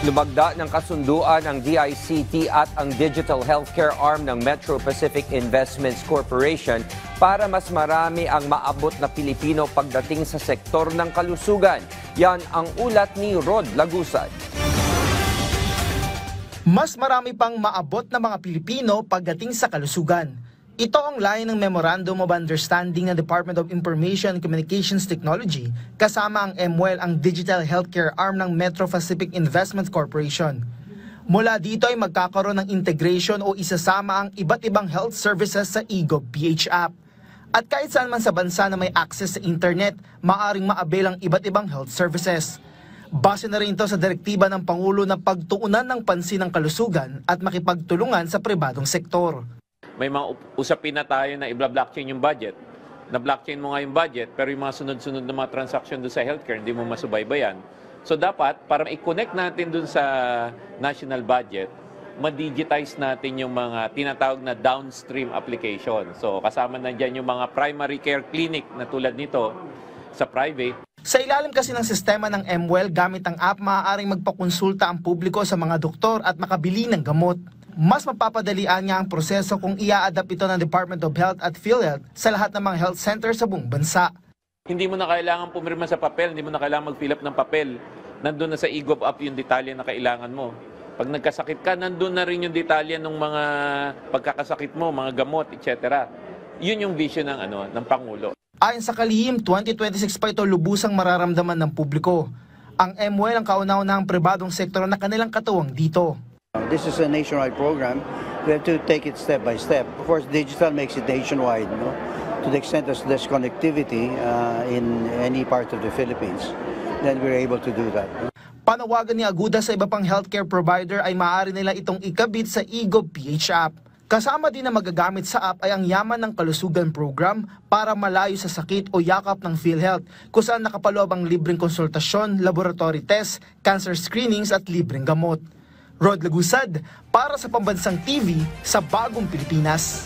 Lumagda ng kasunduan ang DICT at ang digital healthcare arm ng Metro Pacific Investments Corporation para mas marami ang maabot na Pilipino pagdating sa sektor ng kalusugan. Yan ang ulat ni Rod Lagusad. Mas marami pang maabot na mga Pilipino pagdating sa kalusugan. Ito ang layo ng Memorandum of Understanding ng Department of Information and Communications Technology kasama ang MWEL, ang digital healthcare arm ng Metro Pacific Investments Corporation. Mula dito ay magkakaroon ng integration o isasama ang iba't ibang health services sa eGov.ph app. At kahit saan man sa bansa na may access sa internet, maaaring maabil ang iba't ibang health services. Base na rin ito sa direktiba ng Pangulo na pagtuunan ng pansin ng kalusugan at makipagtulungan sa pribadong sektor. May mga usapin na tayo na i-blockchain yung budget. Na-blockchain mo nga yung budget, pero yung mga sunod-sunod na mga transaction doon sa healthcare, hindi mo masubaybayan. So dapat, para i-connect natin doon sa national budget, ma-digitize natin yung mga tinatawag na downstream application. So kasama na dyan yung mga primary care clinic na tulad nito sa private. Sa ilalim kasi ng sistema ng MWEL, gamit ang app, maaaring magpakonsulta ang publiko sa mga doktor at makabili ng gamot. Mas mapapadalian niya ang proseso kung ia-adapt ito ng Department of Health at PhilHealth sa lahat ng mga health centers sa buong bansa. Hindi mo na kailangan pumirma sa papel, hindi mo na kailangan mag-fill up ng papel. Nandun na sa eGov app yung detalye na kailangan mo. Pag nagkasakit ka, nandun na rin yung detalye ng mga pagkakasakit mo, mga gamot, etc. Yun yung vision ng Pangulo. Ayon sa kalihim, 2026 pa ito lubusang mararamdaman ng publiko. Ang MWEL ang kauna-unahang pribadong sektor na kanilang katuwang dito. This is a nationwide program. We have to take it step by step. Of course, digital makes it nationwide, to the extent there's connectivity in any part of the Philippines, then we're able to do that. Panawagan ni Aguda sa iba pang healthcare provider ay maaari nila itong ikabit sa eGov.ph app. Kasama din na magagamit sa app ay ang Yaman ng Kalusugan program para malayo sa sakit o yakap ng PhilHealth, kung saan nakapaloob ang libreng konsultasyon, laboratory test, cancer screenings at libreng gamot. Rod Lagusad para sa Pambansang TV sa Bagong Pilipinas.